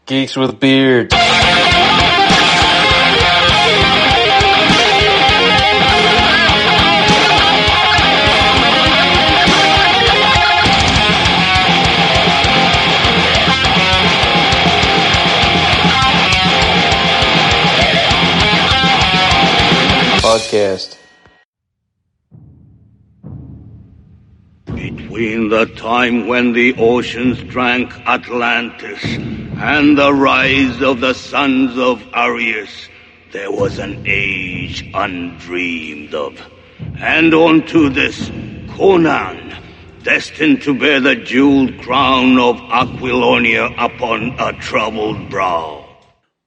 Geeks with Beards. Podcast. Between the time when the oceans drank Atlantis and the rise of the sons of Arius, there was an age undreamed of. And unto this, Conan, destined to bear the jeweled crown of Aquilonia upon a troubled brow.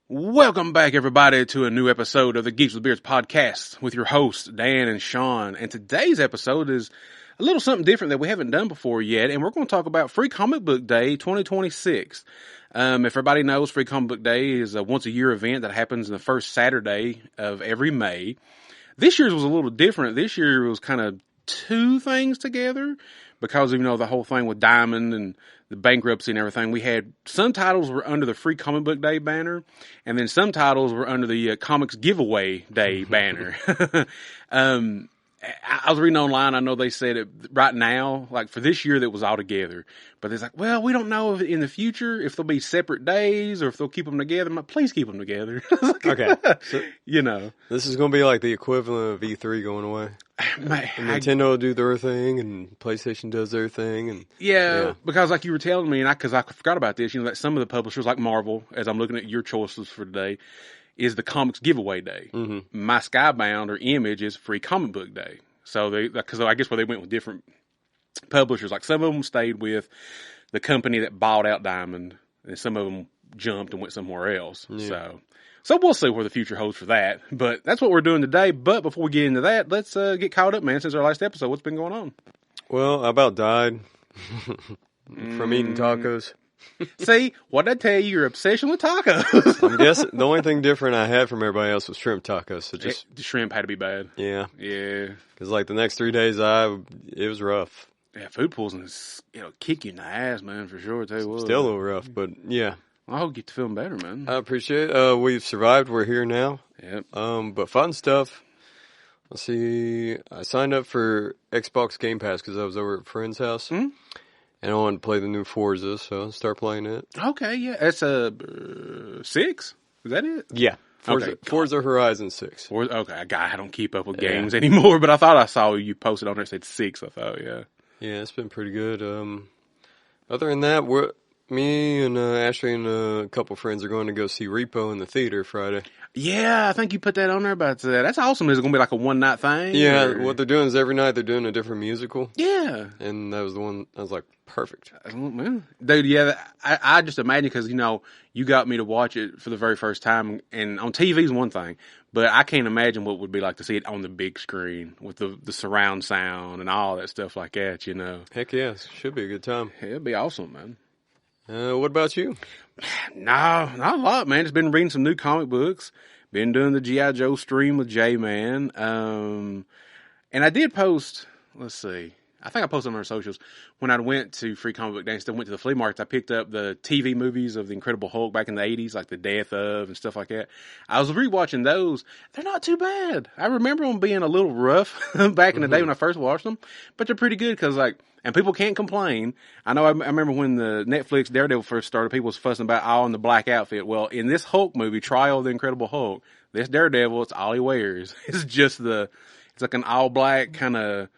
Welcome back, everybody, to a new episode of the Geeks with Beards podcast with your hosts, Dan and Sean. And today's episode is a little something different that we haven't done before yet, and we're going to talk about Free Comic Book Day 2026. If everybody knows, Free Comic Book Day is a once-a-year event that happens on the first Saturday of every May. This year's was a little different. This year was kind of two things together because, you know, the whole thing with Diamond and the bankruptcy and everything. We had some titles were under the Free Comic Book Day banner, and then some titles were under the Comics Giveaway Day banner. I was reading online, I know they said it right now, like for this year that was all together. But it's like, well, we don't know if in the future if there'll be separate days or if they'll keep them together. I'm like, please keep them together. Okay. So you know. this is going to be like the equivalent of E3 going away. Nintendo will do their thing and PlayStation does their thing. And yeah, because like you were telling me, and because I forgot about this, you know, that some of the publishers like Marvel, as I'm looking at your choices for today, is the Comics Giveaway Day. Mm-hmm. My Skybound or Image is Free Comic Book Day. So because I guess where they went with different publishers, like some of them stayed with the company that bought out Diamond, and some of them jumped and went somewhere else. Yeah. So we'll see where the future holds for that. But that's what we're doing today. But before we get into that, let's get caught up, man. Since our last episode, what's been going on? Well, I about died from eating tacos. See, what did I tell you? Your obsession with tacos. I guess the only thing different I had from everybody else was shrimp tacos. So just the shrimp had to be bad. Yeah. Because like the next 3 days, it was rough. Yeah, food poisoning is, kick you in the ass, man, for sure. Tell you what. Still a little rough, but yeah. I hope you get to feeling better, man. I appreciate it. We've survived. We're here now. Yep. But fun stuff. Let's see. I signed up for Xbox Game Pass because I was over at a friend's house. Mm-hmm. And I wanted to play the new Forza, so I'll start playing it. Okay, yeah. That's 6? Is that it? Yeah. Forza Horizon 6. Okay, I don't keep up with games anymore, but I thought I saw you posted on there that said 6, I thought, yeah. Yeah, it's been pretty good. Other than that, me and Ashley and a couple friends are going to go see Repo in the theater Friday. Yeah, I think you put that on there about that. That's awesome. Is it going to be like a one-night thing? Yeah, what they're doing is every night they're doing a different musical. Yeah. And that was the one, I was like, perfect. Dude, yeah, I just imagine because, you got me to watch it for the very first time, and on TV is one thing, but I can't imagine what it would be like to see it on the big screen with the surround sound and all that stuff like that, Heck yeah, should be a good time. Yeah, it'd be awesome, man. What about you? No, not a lot, man. Just been reading some new comic books. Been doing the G.I. Joe stream with J-Man. And I did post, let's see, I think I posted on our socials, when I went to Free Comic Book Day and still went to the flea markets, I picked up the TV movies of the Incredible Hulk back in the 80s, like The Death of and stuff like that. I was rewatching those. They're not too bad. I remember them being a little rough back in the day when I first watched them, but they're pretty good because, and people can't complain. I know I remember when the Netflix Daredevil first started, people was fussing about all in the black outfit. Well, in this Hulk movie, Trial of the Incredible Hulk, this Daredevil, it's all he wears. It's just it's like an all black kind of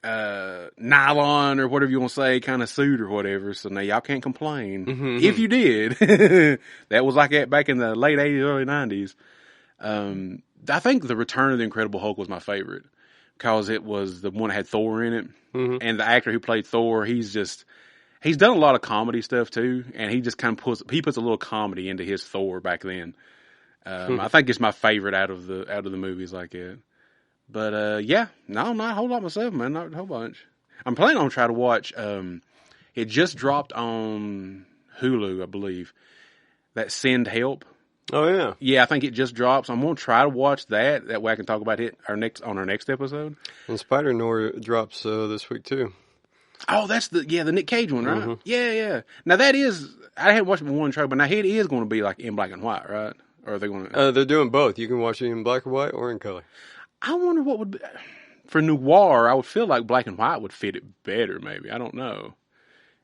nylon or whatever you want to say kind of suit or whatever. So now y'all can't complain. Mm-hmm. If you did, that was like that back in the late 80s, early 90s. I think the Return of the Incredible Hulk was my favorite because it was the one that had Thor in it. Mm-hmm. And the actor who played Thor, he's done a lot of comedy stuff too. And he just kind of puts a little comedy into his Thor back then. I think it's my favorite out of the movies like that. But, yeah, no, not a whole lot myself, man, not a whole bunch. I'm planning on trying to watch, it just dropped on Hulu, I believe, that Send Help. Oh, yeah. Yeah, I think it just dropped, so I'm going to try to watch that. That way I can talk about it on our next episode. And Spider-Noir drops this week, too. Oh, that's the Nick Cage one, right? Yeah. Now that is, I hadn't watched one trailer, but now it is going to be like in black and white, right? Or are they going to? They're doing both. You can watch it in black and white or in color. I wonder what would be, for noir. I would feel like black and white would fit it better. Maybe, I don't know.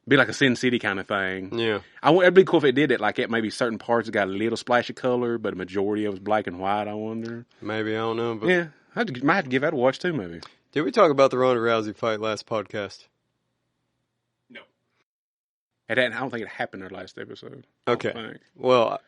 Be like a Sin City kind of thing. Yeah. It'd be cool if it did it. Like, at maybe certain parts it got a little splash of color, but a majority of it was black and white, I wonder. Maybe, I don't know. But Yeah. Might have to give that a watch, too, maybe. Did we talk about the Ronda Rousey fight last podcast? No. I don't think it happened in our last episode. Okay. Well, I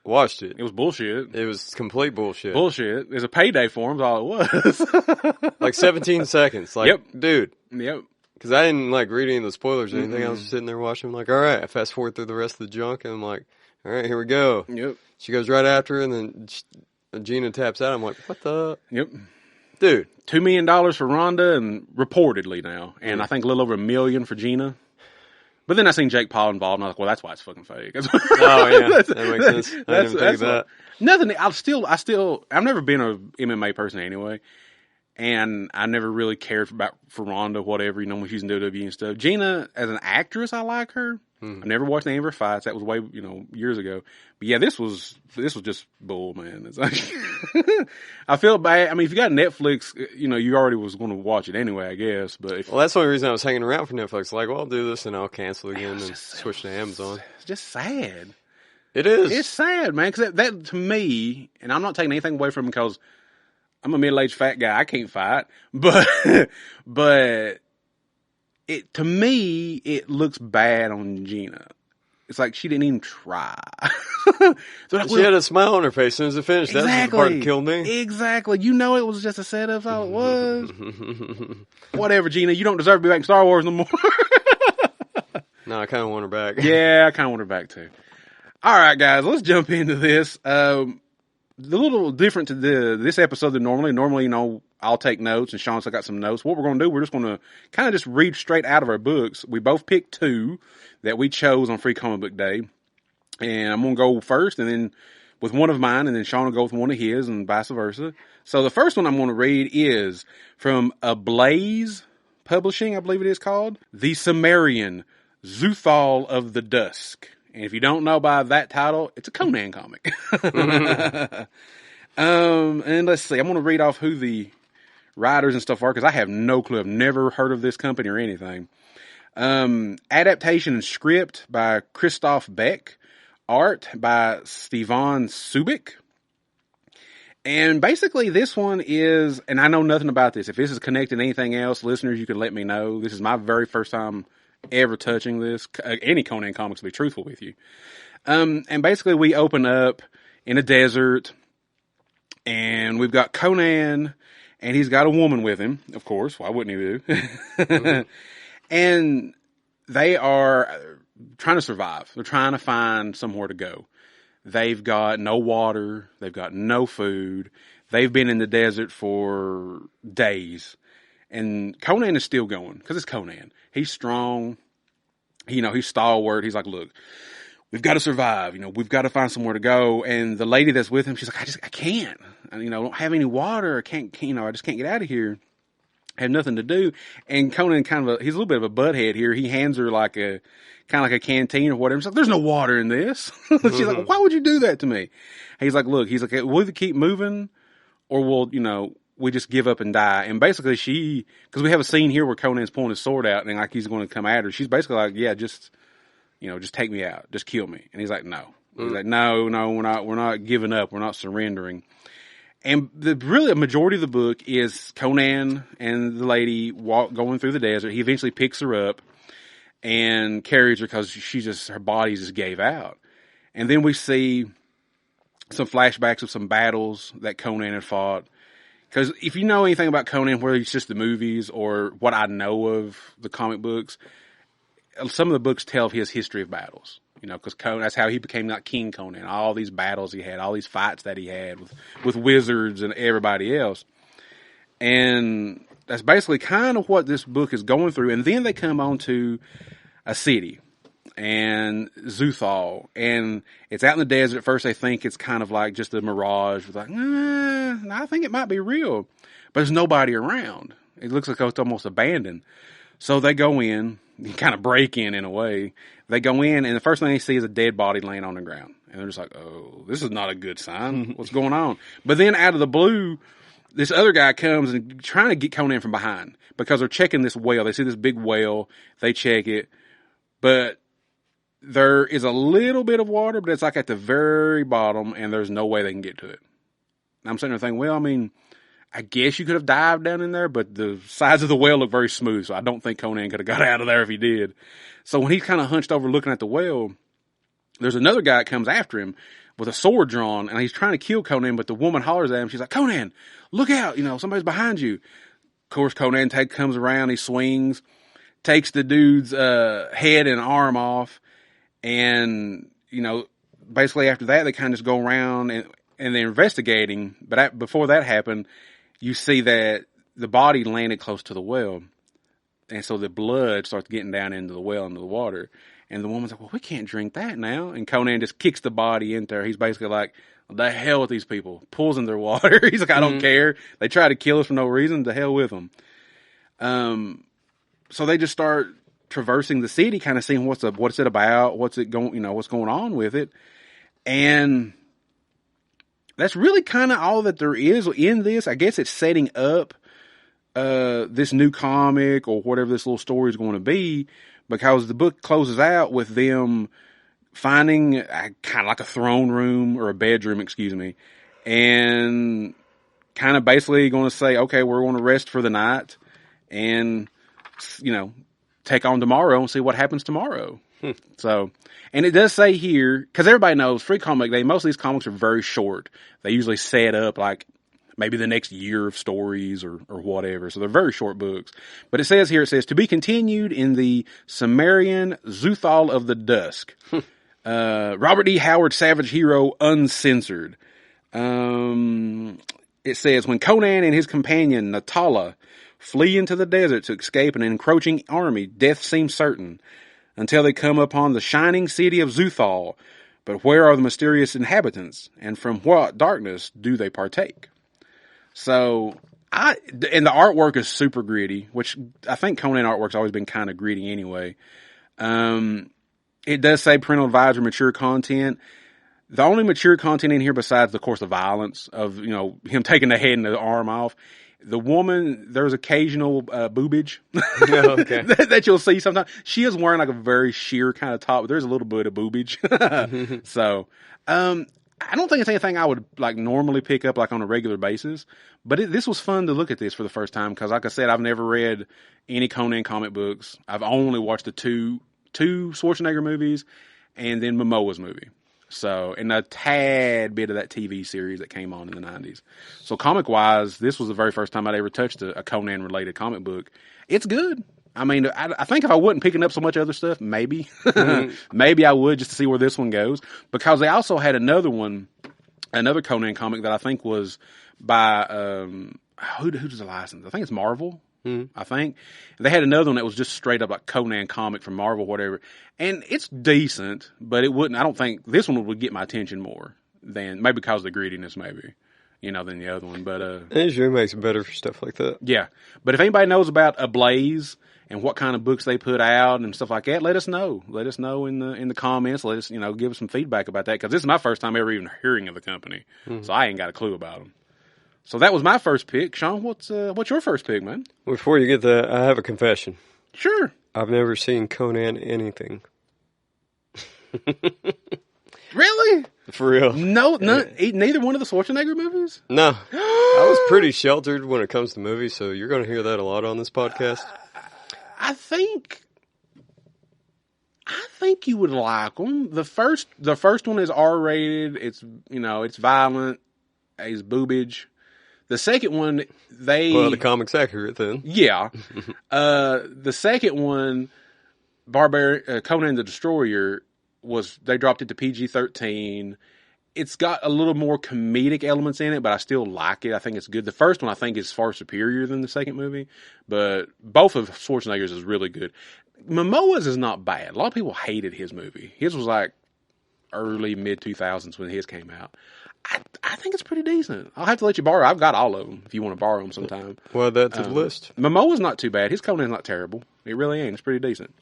watched it. It was bullshit. It was complete bullshit. Bullshit. It was a payday for him, is all it was. Like 17 seconds. Like, Yep. dude. Yep. Because I didn't like read any of the spoilers or anything. I was just sitting there watching. I'm like, all right. I fast forward through the rest of the junk, and I'm like, all right, here we go. Yep. She goes right after her, and then Gina taps out. I'm like, what the? Yep. Dude. $2 million for Rhonda, and reportedly now. And I think a little over $1 million for Gina. But then I seen Jake Paul involved, and I was like, well, that's why it's fucking fake. Oh, yeah. That makes sense. I didn't think of that. Nothing. I've never been a MMA person anyway. And I never really cared for Rhonda, whatever, when she's in WWE and stuff. Gina, as an actress, I like her. I never watched any of her fights. That was way, years ago. But yeah, this was just bull, man. It's like, I feel bad. I mean, if you got Netflix, you already was going to watch it anyway, I guess. But well, that's the only reason I was hanging around for Netflix. Like, well, I'll do this and I'll cancel again and switch to Amazon. It's just sad. It is. It's sad, man. Because that to me, and I'm not taking anything away from him because I'm a middle-aged fat guy. I can't fight, but to me, it looks bad on Gina. It's like she didn't even try. Like, she had a smile on her face as soon as it finished. Exactly. That's the part that killed me. Exactly. It was just a setup. That's all it was. Whatever, Gina. You don't deserve to be back in Star Wars no more. No, I kind of want her back. Yeah, I kind of want her back too. All right, guys. Let's jump into this. A little different to this episode than normally. Normally, I'll take notes, and Sean's got some notes. What we're going to do, we're just going to kind of just read straight out of our books. We both picked 2 that we chose on Free Comic Book Day, and I'm going to go first, and then with one of mine, and then Sean will go with one of his, and vice versa. So the first one I'm going to read is from Ablaze Publishing, I believe it is called, The Cimmerian, Xuthal of the Dusk. And if you don't know by that title, it's a Conan comic. And let's see. I'm going to read off who the writers and stuff are because I have no clue. I've never heard of this company or anything. Adaptation and script by Christoph Beck. Art by Stefan Subic. And basically this one is, and I know nothing about this. If this is connected to anything else, listeners, you can let me know. This is my very first time ever touching this, any Conan comics, to be truthful with you. And basically we open up in a desert, and we've got Conan, and he's got a woman with him, of course. Why wouldn't he do? And they are trying to survive. They're trying to find somewhere to go. They've got no water. They've got no food. They've been in the desert for days. And Conan is still going, because it's Conan. He's strong. He's stalwart. He's like, look, we've got to survive. We've got to find somewhere to go. And the lady that's with him, she's like, I can't. I don't have any water. I just can't get out of here. I have nothing to do. And Conan he's a little bit of a butthead here. He hands her like a a canteen or whatever. He's like, there's no water in this. She's like, well, why would you do that to me? He's like, look, we'll either keep moving or we'll, we just give up and die. And basically because we have a scene here where Conan's pulling his sword out and like he's going to come at her. She's basically like, yeah, just take me out. Just kill me. And he's like, no. He's like, no, we're not giving up. We're not surrendering. And really a majority of the book is Conan and the lady going through the desert. He eventually picks her up and carries her because her body just gave out. And then we see some flashbacks of some battles that Conan had fought. Because if you know anything about Conan, whether it's just the movies or what I know of the comic books, some of the books tell of his history of battles. Because that's how he became like King Conan. All these battles he had, all these fights that he had with wizards and everybody else. And that's basically kind of what this book is going through. And then they come on to a city, and Xuthal, and it's out in the desert. At first they think it's kind of like just a mirage. It's like, I think it might be real. But there's nobody around. It looks like it's almost abandoned. So they go in, kind of break in a way. They go in, and the first thing they see is a dead body laying on the ground. And they're just like, oh, this is not a good sign. What's going on? But then out of the blue, this other guy comes and trying to get Conan from behind because they're checking this whale. They see this big whale. They check it. But there is a little bit of water, but it's like at the very bottom, and there's no way they can get to it. And I'm sitting there thinking, well, I mean, I guess you could have dived down in there, but the sides of the whale look very smooth, so I don't think Conan could have got out of there if he did. So when he's kind of hunched over looking at the whale, there's another guy that comes after him with a sword drawn, and he's trying to kill Conan, but the woman hollers at him. She's like, Conan, look out, somebody's behind you. Of course, Conan comes around, he swings, takes the dude's head and arm off, and, basically after that, they kind of just go around and they're investigating, but before that happened, you see that the body landed close to the well. And so the blood starts getting down into the well, into the water. And the woman's like, well, we can't drink that now. And Conan just kicks the body in there. He's basically like, the hell with these people. Pulls in their water. He's like, I don't care. They try to kill us for no reason. The hell with them. So they just start traversing the city, kind of seeing what's it about, what's going on with it. And that's really kind of all that there is in this. I guess it's setting up this new comic or whatever this little story is going to be, because the book closes out with them finding kind of like a throne room or a bedroom, and kind of basically going to say, okay, we're going to rest for the night and, take on tomorrow and see what happens tomorrow. So, and it does say here, because everybody knows free comic day, most of these comics are very short. They usually set up like maybe the next year of stories or whatever. So they're very short books. But it says to be continued in the Cimmerian Xuthal of the Dusk. Robert E. Howard Savage Hero Uncensored. It says, when Conan and his companion Natala flee into the desert to escape an encroaching army, death seems certain, until they come upon the shining city of Xuthal. But where are the mysterious inhabitants, and from what darkness do they partake? So, and the artwork is super gritty, which I think Conan artwork's always been kind of gritty anyway. It does say parental advisory, mature content. The only mature content in here, besides, of course, the violence of, him taking the head and the arm off. The woman, there's occasional boobage that you'll see sometimes. She is wearing like a very sheer kind of top, but there's a little bit of boobage. So, I don't think it's anything I would like normally pick up like on a regular basis, but this was fun to look at this for the first time, because like I said, I've never read any Conan comic books. I've only watched the two Schwarzenegger movies and then Momoa's movie. So, and a tad bit of that TV series that came on in the 90s. So comic wise, this was the very first time I'd ever touched a Conan related comic book. It's good. I mean, I think if I wasn't picking up so much other stuff, maybe, maybe I would, just to see where this one goes, because they also had another Conan comic that I think was by, who does the license? I think it's Marvel. I think they had another one that was just straight up like Conan comic from Marvel, whatever. And it's decent, but I don't think this one would get my attention more than, maybe because of the grittiness, maybe, than the other one. But, it sure makes it better for stuff like that. Yeah. But if anybody knows about Ablaze and what kind of books they put out and stuff like that, let us know. Let us know in the comments. Let us, give us some feedback about that, because this is my first time ever even hearing of the company. So I ain't got a clue about them. So that was my first pick. Sean, what's your first pick, man? Before you get that, I have a confession. Sure. I've never seen Conan anything. Really? For real. No, neither one of the Schwarzenegger movies? No. I was pretty sheltered when it comes to movies, so you're going to hear that a lot on this podcast. I think you would like them. The first one is R-rated. It's, it's violent. It's boobage. The second one, well, the comic's accurate then. Yeah. The second one, Conan the Destroyer, they dropped it to PG-13. It's got a little more comedic elements in it, but I still like it. I think it's good. The first one, I think, is far superior than the second movie, but both of Schwarzenegger's is really good. Momoa's is not bad. A lot of people hated his movie. His was like early, mid-2000s when his came out. I think it's pretty decent. I'll have to let you borrow. I've got all of them if you want to borrow them sometime. Well, that's the list. Momoa's not too bad. His Conan's not terrible. It really ain't. It's pretty decent.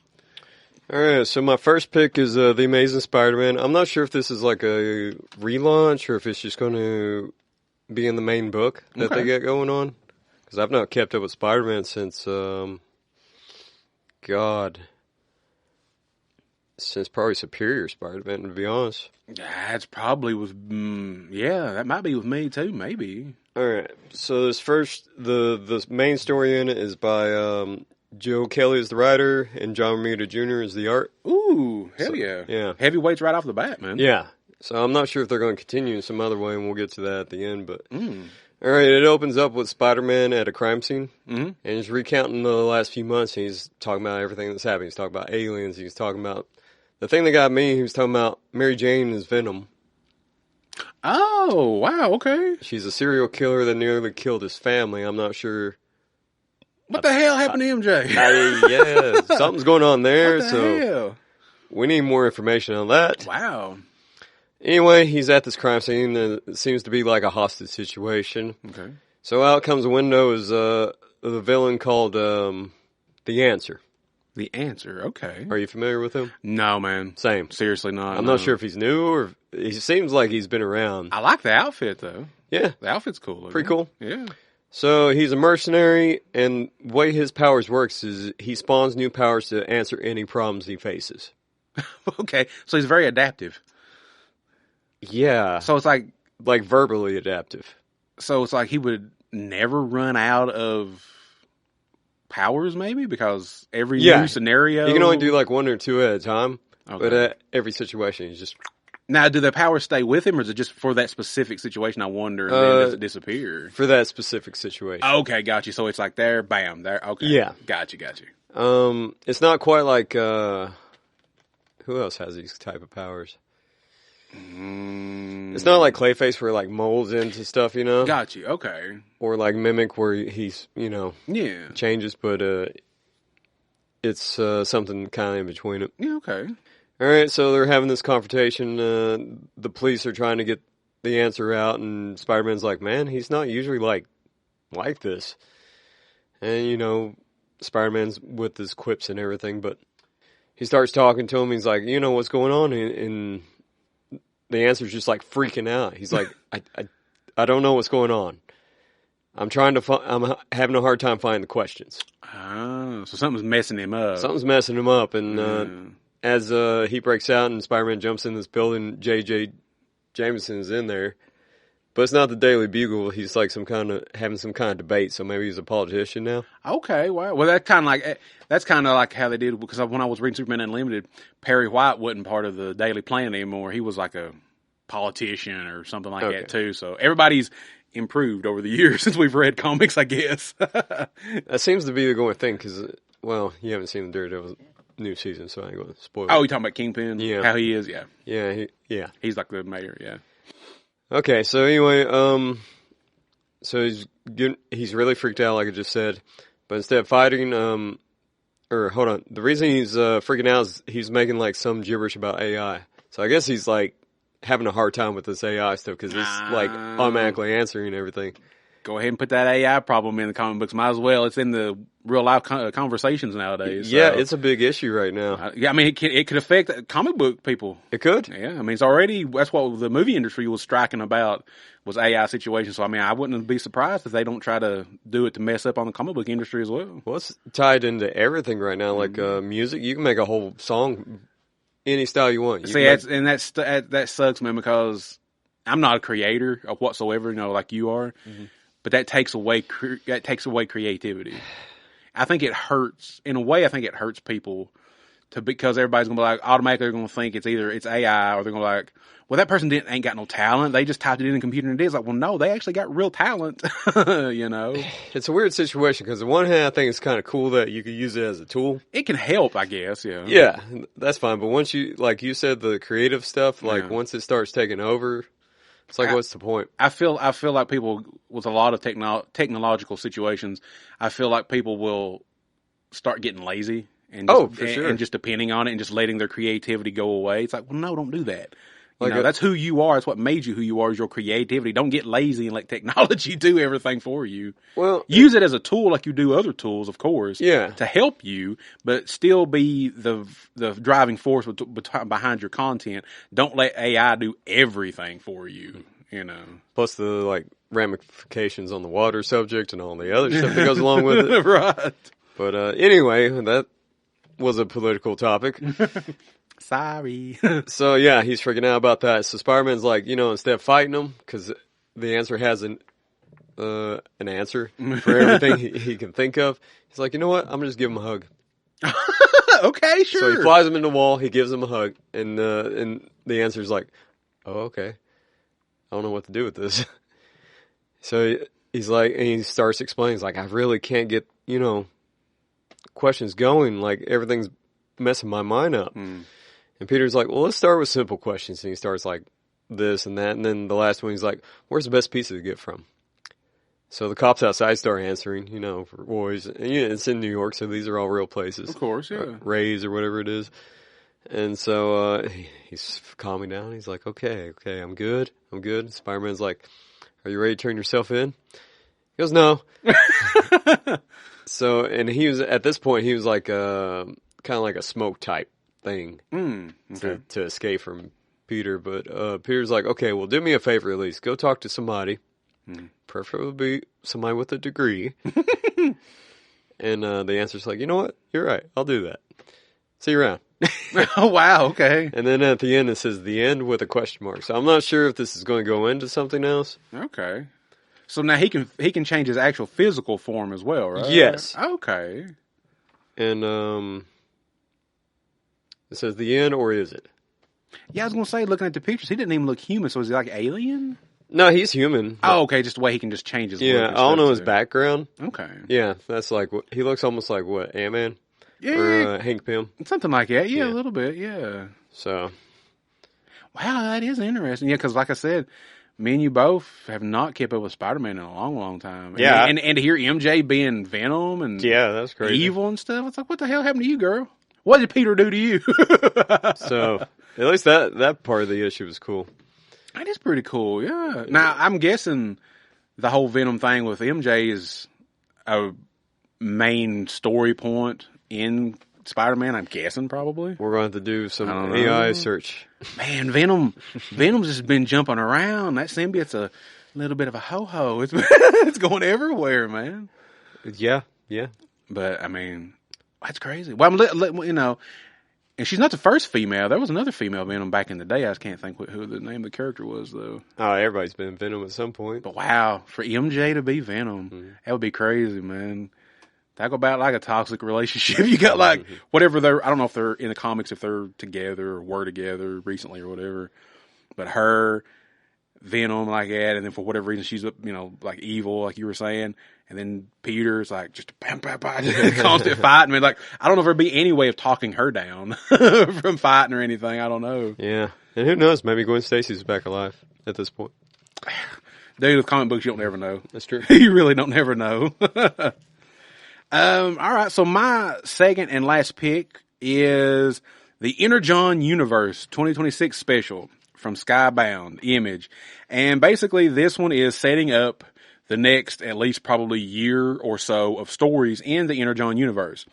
All right, so my first pick is The Amazing Spider-Man. I'm not sure if this is like a relaunch or if it's just going to be in the main book that they get going on. Because I've not kept up with Spider-Man since, since probably Superior Spider-Man, to be honest. That's probably with, that might be with me too, maybe. All right, so this first, the main story in it is by Joe Kelly is the writer and John Romita Jr. is the art. Ooh, hell yeah. Yeah. Heavyweights right off the bat, man. Yeah. So I'm not sure if they're going to continue in some other way, and we'll get to that at the end. But all right, it opens up with Spider-Man at a crime scene, and he's recounting the last few months. And he's talking about everything that's happened. He's talking about aliens. He's talking about the thing that got me. He was talking about Mary Jane is Venom. Oh, wow, okay. She's a serial killer that nearly killed his family. I'm not sure. What the hell happened to MJ? Yeah, something's going on there. What the hell? We need more information on that. Wow. Anyway, he's at this crime scene. It seems to be like a hostage situation. Okay. So out comes the window is the villain called The Answer. The Answer, okay. Are you familiar with him? No, man. Same. Seriously not. I'm not sure if he's new or he seems like he's been around. I like the outfit, though. Yeah. The outfit's cool. Pretty cool. Yeah. So he's a mercenary, and the way his powers works is he spawns new powers to answer any problems he faces. Okay, so he's very adaptive. Yeah. So it's like verbally adaptive. So it's like he would never run out of powers, maybe, because every new scenario you can only do like one or two at a time. Okay. But at every situation, he's just. Now, do the powers stay with him, or is it just for that specific situation? I wonder, and then does it disappear for that specific situation? Okay, got you. So it's like there, bam, there. Okay, yeah, got you. It's not quite like who else has these type of powers? It's not like Clayface where like molds into stuff, you know. Got you. Okay. Or like Mimic where he's changes, but it's something kind of in between it. Yeah. Okay. All right, so they're having this confrontation. The police are trying to get the answer out, and Spider-Man's like, "Man, he's not usually like this." And Spider-Man's with his quips and everything, but he starts talking to him. He's like, "You know what's going on?" And the answer's just like freaking out. He's like, "I don't know what's going on. I'm I'm having a hard time finding the questions." Oh, so something's messing him up. Something's messing him up, and. As he breaks out and Spider-Man jumps in this building, J.J. Jameson is in there. But it's not the Daily Bugle. He's like having some kind of debate, so maybe he's a politician now. Okay, wow. Well, that's kind of like how they did, because when I was reading Superman Unlimited, Perry White wasn't part of the Daily Planet anymore. He was like a politician or something like that too. So everybody's improved over the years since we've read comics, I guess. That seems to be the going thing, because, you haven't seen the Daredevil new season, so I ain't going to spoil it. Oh, you talking about Kingpin? Yeah. How he is? Yeah. Yeah. He's like the mayor, yeah. Okay, so anyway, so he's really freaked out, like I just said, but instead of fighting, hold on, the reason he's freaking out is he's making like some gibberish about AI. So I guess he's like having a hard time with this AI stuff, because it's like automatically answering everything. Go ahead and put that AI problem in the comic books. Might as well. It's in the real life conversations nowadays. Yeah, it's a big issue right now. I mean, it could affect comic book people. It could. Yeah, I mean, it's already, that's what the movie industry was striking about, was AI situations. So, I mean, I wouldn't be surprised if they don't try to do it to mess up on the comic book industry as well. Well, it's tied into everything right now. Like music, you can make a whole song any style you want. That sucks, man, because I'm not a creator of whatsoever, like you are. Mm-hmm. But that takes away creativity. I think it hurts. In a way, I think it hurts people because everybody's gonna be like, automatically they're gonna think it's either it's AI, or they're gonna be like, well, that person ain't got no talent. They just typed it in the computer and it is. Like, well, no, they actually got real talent. It's a weird situation, because on one hand, I think it's kind of cool that you could use it as a tool. It can help, I guess. Yeah. Yeah, that's fine. But once you, like you said, the creative stuff, once it starts taking over. It's like, what's the point? I feel like people with a lot of technological situations, I feel like people will start getting lazy and for sure. and just depending on it and just letting their creativity go away. It's like, well, no, don't do that. That's who you are. That's what made you who you are, is your creativity. Don't get lazy and let technology do everything for you. Well, use it as a tool like you do other tools, of course, yeah, to help you, but still be the driving force behind your content. Don't let AI do everything for you, Plus the, ramifications on the water subject and all the other stuff that goes along with it. Right. But anyway, that was a political topic. Sorry. So, yeah, he's freaking out about that. So Spider-Man's like, instead of fighting him, because the answer has an answer for everything he can think of, he's like, you know what? I'm going to just give him a hug. Okay, sure. So he flies him into the wall, he gives him a hug, and the answer's like, oh, okay. I don't know what to do with this. So he's like, and he starts explaining, he's like, I really can't get, questions going. Like, everything's messing my mind up. And Peter's like, well, let's start with simple questions. And he starts like this and that. And then the last one, he's like, where's the best pizza to get from? So the cops outside start answering, for boys. And it's in New York, so these are all real places. Of course, yeah. Ray's or whatever it is. And so he's calming down. He's like, okay, I'm good. Spider-Man's like, are you ready to turn yourself in? He goes, no. So, and he was, at this point, he was like kind of like a smoke type thing okay. to escape from Peter. But Peter's like, okay, well, do me a favor at least. Go talk to somebody. Preferably somebody with a degree. And the answer's like, you know what? You're right. I'll do that. See you around. Oh, wow. Okay. And then at the end, it says the end with a question mark. So I'm not sure if this is going to go into something else. Okay. So now he can change his actual physical form as well, right? Yes. Okay. And it says the end, or is it? Yeah, I was going to say, looking at the pictures, he didn't even look human. So is he like alien? No, he's human. Oh, okay. Just the way he can just change his look. Yeah, I don't know his background. Okay. Yeah, that's like, he looks almost like what, Ant-Man? Yeah. Or Hank Pym? Something like that. Yeah, a little bit. Yeah. So. Wow, that is interesting. Yeah, because like I said, me and you both have not kept up with Spider-Man in a long, long time. Yeah. And to hear MJ being Venom and that's crazy. evil and stuff, it's like, what the hell happened to you, girl? What did Peter do to you? So, at least that part of the issue was cool. That is pretty cool, yeah. Now, I'm guessing the whole Venom thing with MJ is a main story point in Spider-Man, I'm guessing, probably. We're going to have to do some AI search. Man, Venom's just been jumping around. That symbiote's a little bit of a ho-ho. It's going everywhere, man. Yeah. But, I mean, that's crazy. Well, and she's not the first female. There was another female Venom back in the day. I just can't think who the name of the character was, though. Oh, everybody's been Venom at some point. But wow, for MJ to be Venom, that would be crazy, man. Talk about like a toxic relationship. You got like whatever I don't know if they're in the comics, if they're together or were together recently or whatever. But her, Venom like that, and then for whatever reason she's like evil, like you were saying. And then Peter's like just constant fighting. Man, like I don't know if there'd be any way of talking her down from fighting or anything. I don't know. Yeah, and who knows? Maybe Gwen Stacy's back alive at this point. Dude, with comic books, you don't never know. That's true. You really don't never know. All right. So my second and last pick is the Energon Universe 2026 special from Skybound Image. And basically this one is setting up the next at least probably year or so of stories in the Energon universe.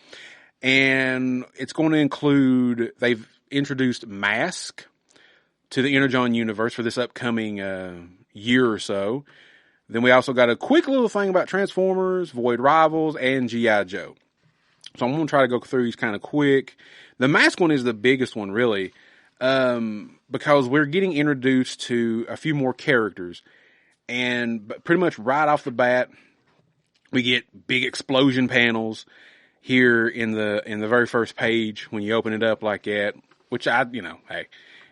And it's going to include, they've introduced Mask to the Energon universe for this upcoming year or so. Then we also got a quick little thing about Transformers, Void Rivals, and G.I. Joe. So I'm going to try to go through these kind of quick. The Mask one is the biggest one, really, because we're getting introduced to a few more characters. And pretty much right off the bat, we get big explosion panels here in the very first page when you open it up like that, which hey,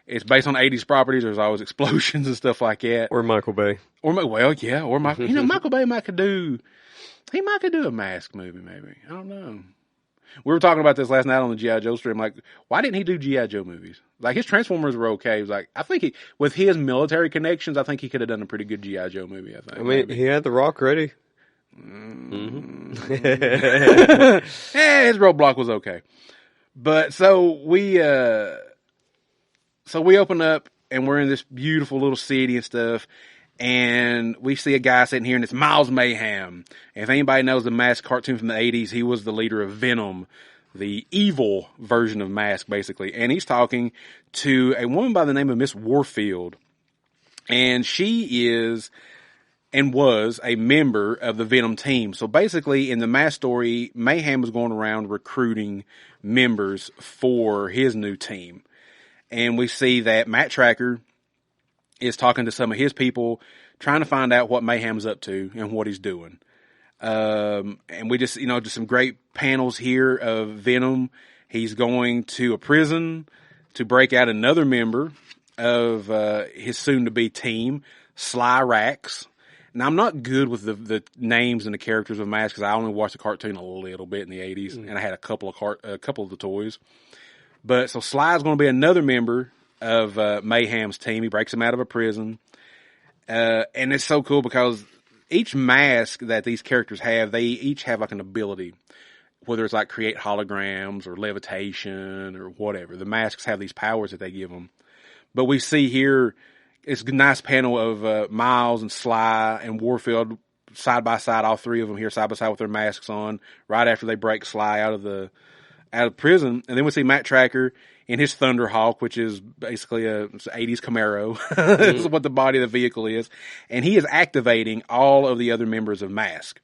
it's based on 80s properties. There's always explosions and stuff like that. Or Michael Bay. Or Michael, Michael Bay might could do a Mask movie, maybe. I don't know. We were talking about this last night on the G.I. Joe stream. Like, why didn't he do G.I. Joe movies? Like, his Transformers were okay. He was like, I think with his military connections, I think he could have done a pretty good G.I. Joe movie, I think. I mean, he had The Rock ready. His roadblock was okay. But so we open up and we're in this beautiful little city and stuff. And we see a guy sitting here, and it's Miles Mayhem. And if anybody knows the Mask cartoon from the 80s, he was the leader of Venom, the evil version of Mask, basically. And he's talking to a woman by the name of Miss Warfield. And she is and was a member of the Venom team. So basically, in the Mask story, Mayhem was going around recruiting members for his new team. And we see that Matt Tracker is talking to some of his people, trying to find out what Mayhem's up to and what he's doing. And we just, just some great panels here of Venom. He's going to a prison to break out another member of his soon-to-be team, Sly Rax. Now, I'm not good with the names and the characters of Mask because I only watched the cartoon a little bit in the 80s, and I had a couple of the toys. But so Sly's going to be another member of Mayhem's team. He breaks him out of a prison. And it's so cool because each mask that these characters have, they each have like an ability, whether it's like create holograms or levitation or whatever. The masks have these powers that they give them. But we see here, it's a nice panel of Miles and Sly and Warfield side by side, all three of them here side by side with their masks on, right after they break Sly out of prison. And then we see Matt Tracker in his Thunderhawk, which is basically a 80s Camaro. This is what the body of the vehicle is. And he is activating all of the other members of Mask.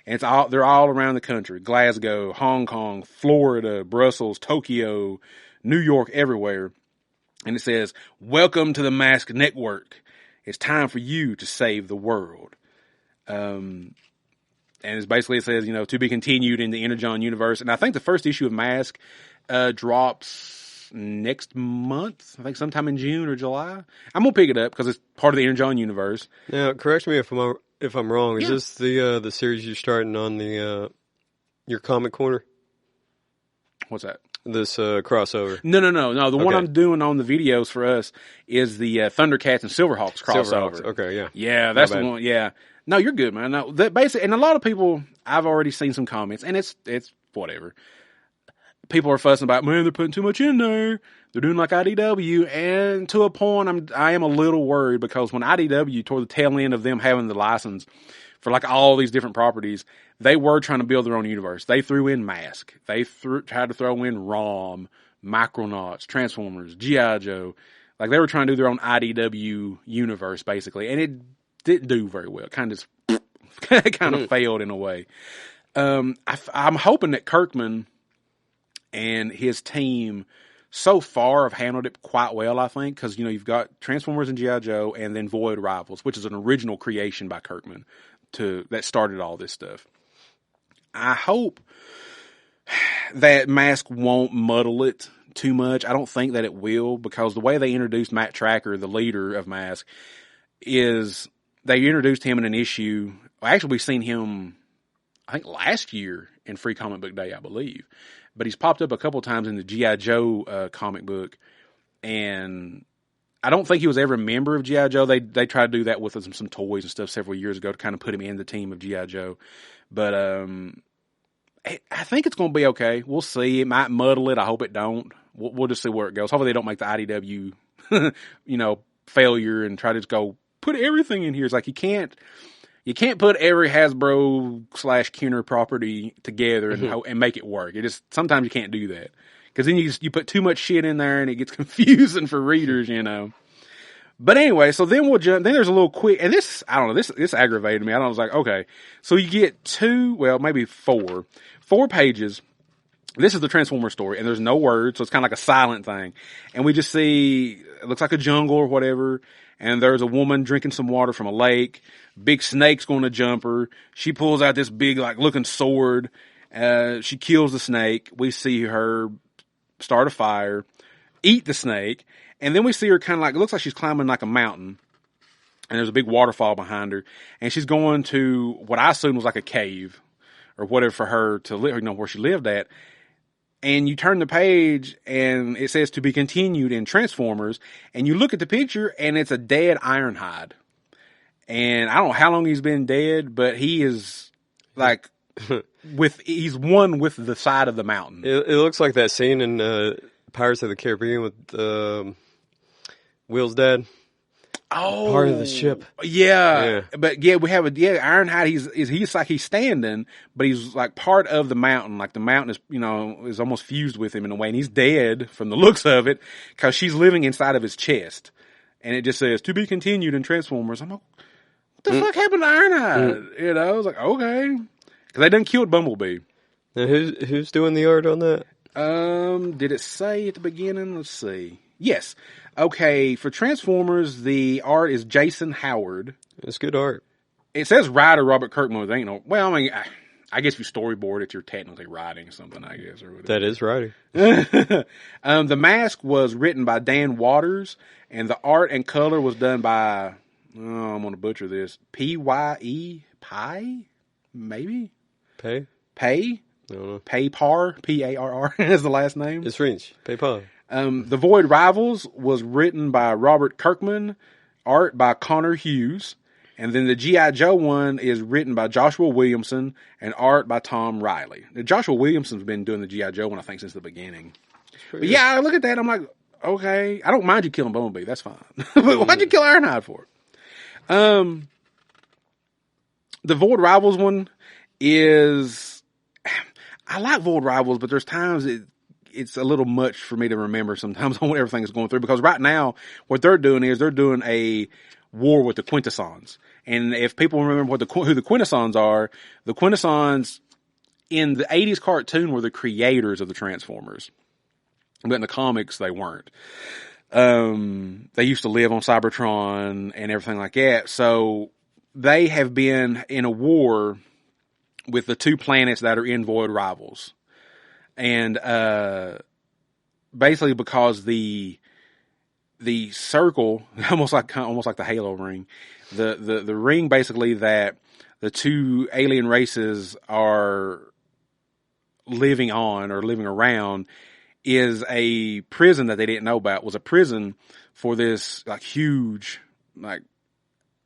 And they're all around the country. Glasgow, Hong Kong, Florida, Brussels, Tokyo, New York, everywhere. And it says, "Welcome to the Mask Network. It's time for you to save the world." And it's basically, it says, to be continued in the Energon universe. And I think the first issue of Mask drops next month. I think sometime in June or July. I'm gonna pick it up because it's part of the Energon universe. Now, correct me if I'm wrong. Is this the series you're starting on the your comic corner? What's that? This crossover? No. The one I'm doing on the videos for us is the Thundercats and Silverhawks crossover. Silverhawks. Okay, yeah. Yeah, that's the one. Yeah. No, you're good, man. No, that basically, and a lot of people, I've already seen some comments, and it's whatever. People are fussing about, man, they're putting too much in there. They're doing like IDW, and to a point, I am a little worried because when IDW, toward the tail end of them having the license for like all these different properties, they were trying to build their own universe. They threw in Mask. They tried to throw in ROM, Micronauts, Transformers, G.I. Joe. Like they were trying to do their own IDW universe, basically, and it didn't do very well. It kind of failed in a way. I'm hoping that Kirkman and his team so far have handled it quite well, I think, because, you've got Transformers and G.I. Joe and then Void Rivals, which is an original creation by Kirkman that started all this stuff. I hope that Mask won't muddle it too much. I don't think that it will, because the way they introduced Matt Tracker, the leader of Mask, is they introduced him in an issue. Actually, we've seen him, I think, last year in Free Comic Book Day, I believe. But he's popped up a couple times in the G.I. Joe comic book. And I don't think he was ever a member of G.I. Joe. They tried to do that with some toys and stuff several years ago to kind of put him in the team of G.I. Joe. But I think it's going to be okay. We'll see. It might muddle it. I hope it don't. We'll just see where it goes. Hopefully they don't make the IDW, failure and try to just go put everything in here. It's like you can't put every Hasbro / Kenner property together and make it work. Sometimes you can't do that. Cause then you put too much shit in there and it gets confusing for readers, But anyway, so then we'll jump, then there's a little quick, and this, I don't know, this aggravated me. I was like, okay. So you get maybe four pages. This is the Transformer story, and there's no words, so it's kind of like a silent thing. And we just see, it looks like a jungle or whatever, and there's a woman drinking some water from a lake. Big snake's going to jump her. She pulls out this big, looking sword. She kills the snake. We see her start a fire, eat the snake, and then we see her it looks like she's climbing like a mountain, and there's a big waterfall behind her, and she's going to what I assume was like a cave or whatever for her to live, where she lived at. And you turn the page and it says to be continued in Transformers, and you look at the picture and it's a dead Ironhide. And I don't know how long he's been dead, but he is he's one with the side of the mountain. It looks like that scene in Pirates of the Caribbean with Will's dad. Oh, Part of the ship. Yeah. But yeah, we have Ironhide. He's like he's standing, but he's like part of the mountain. Like the mountain is almost fused with him in a way, and he's dead from the looks of it because she's living inside of his chest, and it just says to be continued in Transformers. I'm like, what the fuck happened to Ironhide? I was like, okay, because they done killed Bumblebee. Now who's doing the art on that? Did it say at the beginning? Let's see. Yes. Okay, for Transformers, the art is Jason Howard. It's good art. It says writer Robert Kirkman. They well, I mean, I guess if you storyboard it, you're technically writing something, I guess. Or whatever. That is writing. The mask was written by Dan Waters, and the art and color was done by, I'm going to butcher this, P-Y-E, Pie? Maybe? Pay? I don't know. Paypar, P-A-R-R is the last name. It's French. Paypal. The Void Rivals was written by Robert Kirkman, art by Connor Hughes, and then the G.I. Joe one is written by Joshua Williamson and art by Tom Riley. Now, Joshua Williamson's been doing the G.I. Joe one, I think, since the beginning. But yeah, I look at that, I'm like, okay, I don't mind you killing Bumblebee, that's fine. But why'd you kill Ironhide for it? The Void Rivals one is, I like Void Rivals, but there's times it's a little much for me to remember sometimes on what everything is going through, because right now what they're doing is they're doing a war with the Quintessons. And if people remember who the Quintessons are, the Quintessons in the 80s cartoon were the creators of the Transformers. But in the comics, they weren't. They used to live on Cybertron and everything like that. So they have been in a war with the two planets that are in Void Rivals. And basically because the circle, almost like the Halo ring, the ring basically that the two alien races are living on or living around is a prison that they didn't know about. Was a prison for this like huge like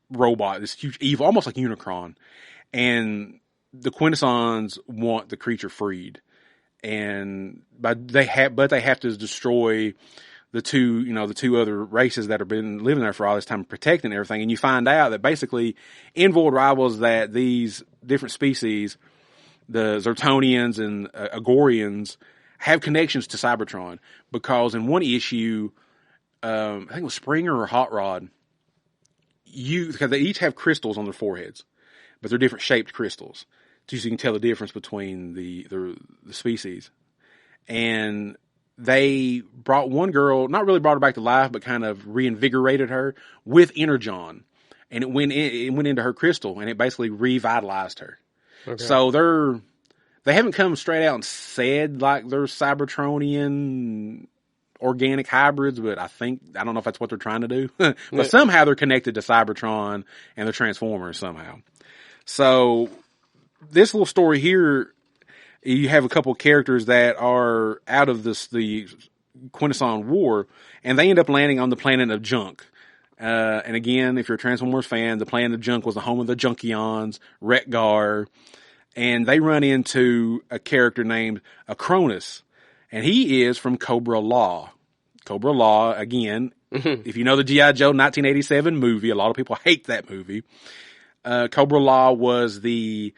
robot, this huge evil, almost like Unicron, and the Quintessons want the creature freed. But they have to destroy the two other races that have been living there for all this time, protecting everything. And you find out that basically in Void Rivals that these different species, the Zertonians and Agorians, have connections to Cybertron, because in one issue, I think it was Springer or Hot Rod, because they each have crystals on their foreheads, but they're different shaped crystals. So you can tell the difference between the species. And they brought one girl, not really brought her back to life, but kind of reinvigorated her with Energon. And it went into her crystal, and it basically revitalized her. Okay. So they haven't come straight out and said like they're Cybertronian organic hybrids, but I don't know if that's what they're trying to do. But somehow they're connected to Cybertron and the Transformers somehow. So this little story here, you have a couple characters that are out of the Quintesson War, and they end up landing on the planet of Junk. And again, if you're a Transformers fan, the planet of Junk was the home of the Junkions, Retgar, and they run into a character named Acronis, and he is from Cobra Law. Cobra Law, again, if you know the G.I. Joe 1987 movie, a lot of people hate that movie. Cobra Law was the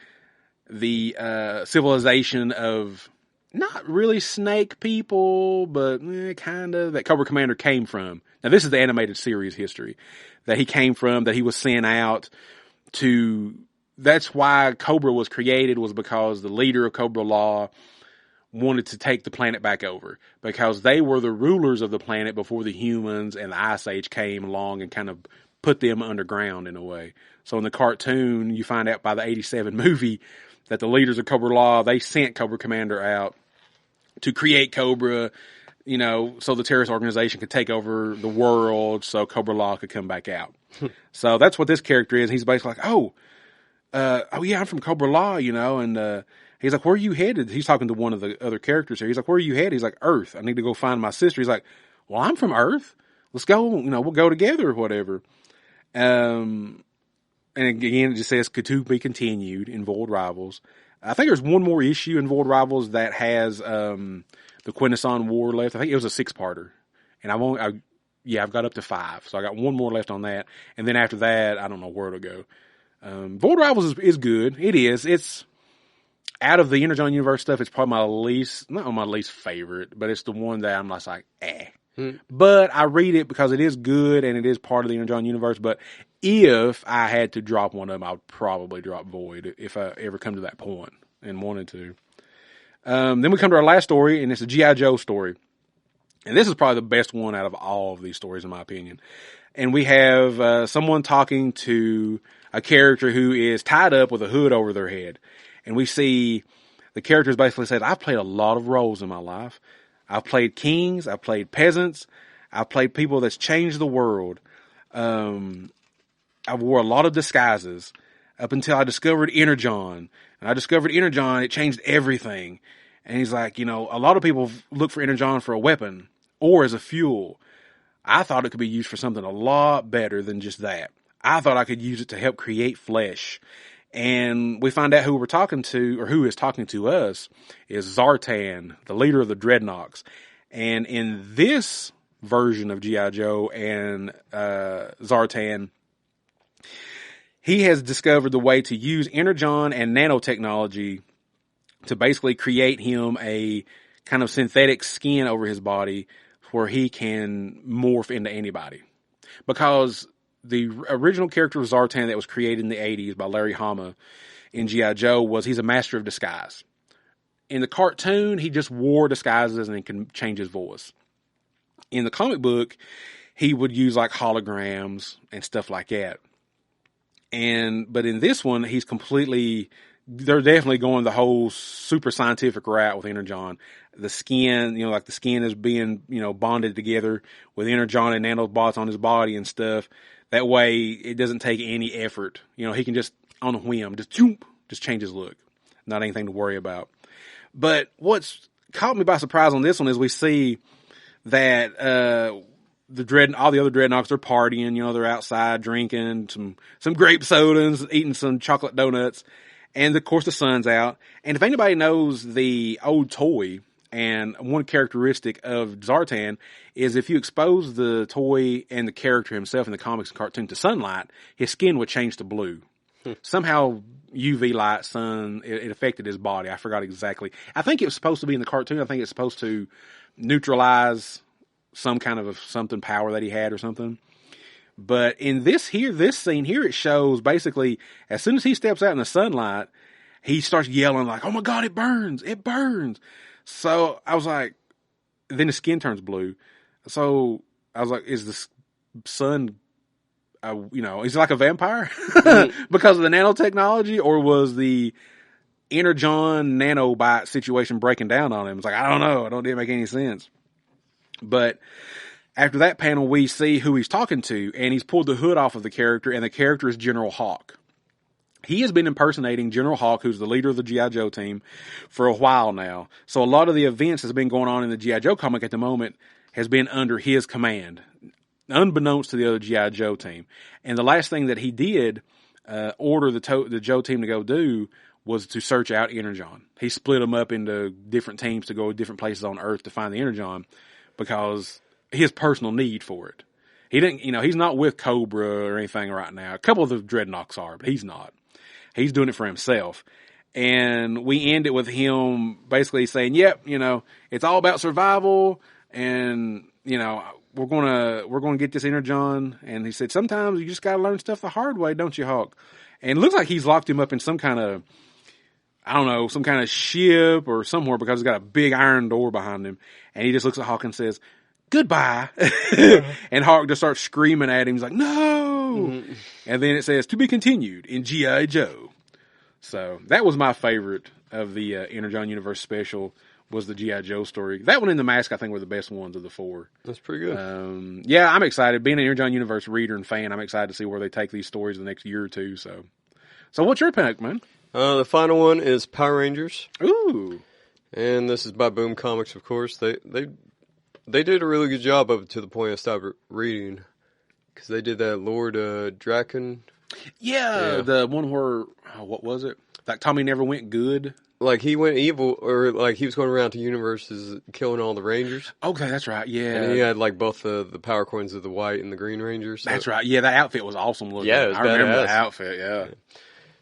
civilization of not really snake people, but kind of, that Cobra Commander came from. Now, this is the animated series history that he came from, that he was sent out to. That's why Cobra was created, was because the leader of Cobra Law wanted to take the planet back over, because they were the rulers of the planet before the humans and the Ice Age came along and kind of put them underground in a way. So in the cartoon, you find out by the 87 movie that the leaders of Cobra Law, they sent Cobra Commander out to create Cobra, so the terrorist organization could take over the world, so Cobra Law could come back out. So that's what this character is. He's basically like, yeah, I'm from Cobra Law, and he's like, where are you headed? He's talking to one of the other characters here. He's like, where are you headed? He's like, Earth. I need to go find my sister. He's like, well, I'm from Earth. Let's go, we'll go together or whatever. And again, it just says to be continued in Void Rivals. I think there's one more issue in Void Rivals that has the Quintesson War left. I think it was a 6-parter. And I've got up to 5. So I got one more left on that. And then after that, I don't know where to go. Void Rivals is good. It is. It's out of the Energon universe stuff. It's probably not my least favorite, but it's the one that I'm just like, eh. But I read it because it is good and it is part of the Energon universe. But if I had to drop one of them, I would probably drop Void if I ever come to that point and wanted to. Then we come to our last story, and it's a G.I. Joe story. And this is probably the best one out of all of these stories, in my opinion. And we have someone talking to a character who is tied up with a hood over their head. And we see the characters basically said, I've played a lot of roles in my life. I've played kings. I've played peasants. I've played people that's changed the world. I wore a lot of disguises up until I discovered Energon. And I discovered Energon. It changed everything. And he's like, a lot of people look for Energon for a weapon or as a fuel. I thought it could be used for something a lot better than just that. I thought I could use it to help create flesh. And we find out who we're talking to, or who is talking to us, is Zartan, the leader of the Dreadnoks. And in this version of G.I. Joe and Zartan, he has discovered the way to use Energon and nanotechnology to basically create him a kind of synthetic skin over his body where he can morph into anybody. Because the original character of Zartan that was created in the 80s by Larry Hama in G.I. Joe he's a master of disguise. In the cartoon, he just wore disguises and can change his voice. In the comic book, he would use like holograms and stuff like that. But in this one, they're definitely going the whole super scientific route with Energon. The skin, like the skin is being, bonded together with Energon and nanobots on his body and stuff. That way it doesn't take any effort. He can just, on a whim, just change his look. Not anything to worry about. But what's caught me by surprise on this one is we see that, all the other Dreadnoks are partying, they're outside drinking some grape sodas, eating some chocolate donuts. And of course the sun's out. And if anybody knows the old toy, and one characteristic of Zartan is if you expose the toy and the character himself in the comics and cartoon to sunlight, his skin would change to blue. Somehow UV light, sun, it affected his body. I forgot exactly. I think it was supposed to be in the cartoon. I think it's supposed to neutralize some kind of something power that he had or something. But in this scene here, it shows basically as soon as he steps out in the sunlight, he starts yelling like, "Oh my God, it burns! It burns!" So I was like, then his skin turns blue. So I was like, is the sun, is he like a vampire because of the nanotechnology, or was the Energon nanobite situation breaking down on him? It's like, I don't know. It didn't make any sense. But after that panel, we see who he's talking to, and he's pulled the hood off of the character, and the character is General Hawk. He has been impersonating General Hawk, who's the leader of the G.I. Joe team, for a while now. So a lot of the events that's been going on in the G.I. Joe comic at the moment has been under his command, unbeknownst to the other G.I. Joe team. And the last thing that he did order the Joe team to go do was to search out Energon. He split them up into different teams to go to different places on Earth to find the Energon because his personal need for it. He didn't, he's not with Cobra or anything right now. A couple of the Dreadnoks are, but he's not. He's doing it for himself. And we end it with him basically saying, yep, it's all about survival and, we're going to get this Energon. And he said, sometimes you just got to learn stuff the hard way, don't you, Hawk? And it looks like he's locked him up in some kind of, some kind of ship or somewhere because he's got a big iron door behind him. And he just looks at Hawk and says, goodbye. And Hawk just starts screaming at him. He's like, no. Mm-hmm. And then it says, to be continued in G.I. Joe. So that was my favorite of the Energon Universe special was the G.I. Joe story. That one and The Mask, I think, were the best ones of the 4. That's pretty good. Yeah, I'm excited. Being an Energon Universe reader and fan, I'm excited to see where they take these stories the next year or two. So what's your pick, man? The final one is Power Rangers. Ooh. And this is by Boom Comics, of course. They did a really good job of it to the point I stopped reading. Because they did that Lord Draken. Yeah, the one where, what was it? Like Tommy Never Went Good. like he went evil, or like he was going around to universes killing all the Rangers. Okay, that's right. Yeah, And he had like both the power coins of the White and the Green Rangers. So. that's right. Yeah, that outfit was awesome looking. Yeah, it was I remember badass. the outfit. Yeah.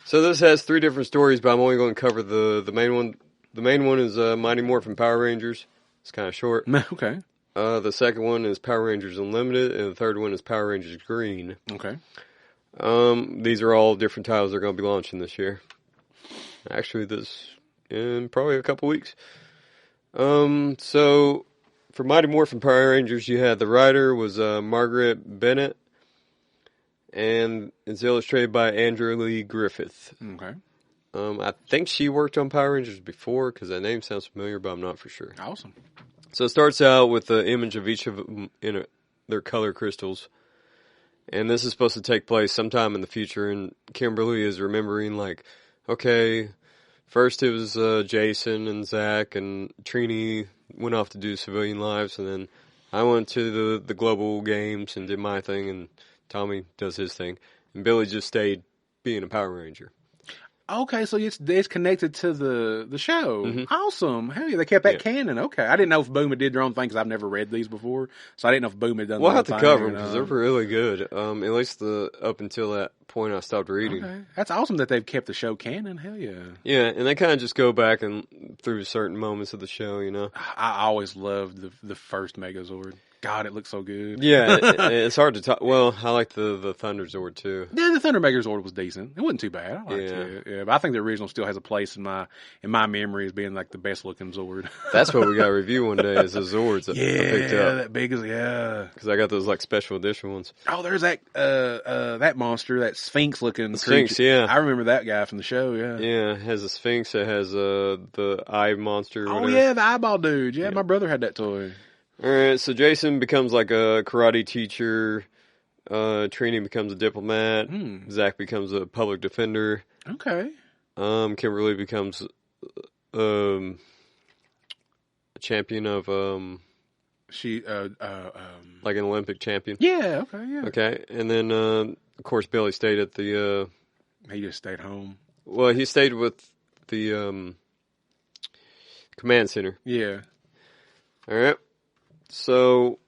So this has 3 different stories, but I'm only going to cover the main one. The main one is Mighty Morphin Power Rangers. It's kind of short. Okay. The second one is Power Rangers Unlimited, and the third one is Power Rangers Green. Okay. These are all different titles they're going to be launching this year. Actually, this in probably a couple weeks. So for Mighty Morphin Power Rangers, you had the writer was Margaret Bennett, and it's illustrated by Andrew Lee Griffith. Okay. I think she worked on Power Rangers before because that name sounds familiar, but I'm not for sure. Awesome. So it starts out with the image of each of them in their color crystals. And this is supposed to take place sometime in the future. And Kimberly is remembering, like, okay, first it was Jason and Zach, and Trini went off to do civilian lives. And then I went to the global games and did my thing, and Tommy does his thing. And Billy just stayed being a Power Ranger. Okay, so it's connected to the show. Mm-hmm. Awesome. Hell yeah, they kept that canon. Okay, I didn't know if Boom had did their own thing because I've never read these before, so I didn't know if Boom had done. We'll their have to own cover thing, them because they're really good. At least up until that point I stopped reading. Okay, that's awesome that they've kept the show canon. Hell yeah. Yeah, and they kind of just go back and through certain moments of the show, you know. I always loved the first Megazord. God, it looks so good. Yeah, it's hard to talk. Well, I like the Thunder Zord too. Yeah, the Thunder Megazord was decent. It wasn't too bad. I liked Yeah. it. Yeah, but I think the original still has a place in my memory as being like the best looking Zord. That's what we got to review one day is the Zords that I picked up. that big as Because I got those like special edition ones. Oh, there's that monster, that Sphinx looking Sphinx, creature. yeah. I remember that guy from the show. Yeah. Yeah, it has a Sphinx. It has the eye monster. Oh whatever. yeah, the eyeball dude. Yeah, my brother had that toy. All right, so Jason becomes like a karate teacher. Trini becomes a diplomat. Zach becomes a public defender. Okay. Kimberly becomes a champion of She like an Olympic champion. Yeah. Okay. Yeah. Okay, and then of course Billy stayed at the. He just stayed home. Well, he stayed with the command center. Yeah. All right. So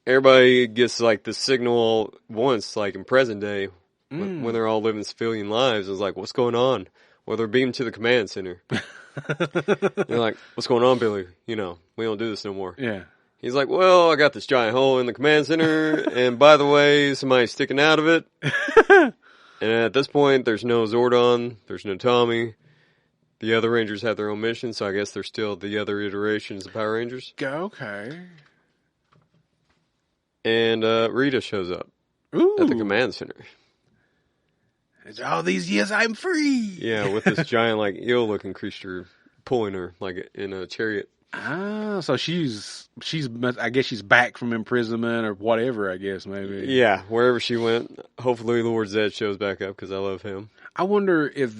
everybody gets like the signal once, like in present day, when they're all living civilian lives. It's like, what's going on? Well, they're beamed to the command center. They're like, what's going on, Billy? You know, we don't do this no more. Yeah. He's like, well, I got this giant hole in the command center, and by the way, somebody's sticking out of it. And at this point, there's no Zordon, there's no Tommy. The other Rangers have their own mission, so I guess they're still the other iterations of Power Rangers. Okay. And Rita shows up Ooh. at the command center. All these years I'm free. Yeah, with this giant, like, eel-looking creature pulling her, like, in a chariot. Ah, so she's. I guess she's back from imprisonment or whatever. I guess maybe. Yeah, wherever she went. Hopefully Lord Zed shows back up because I love him. I wonder if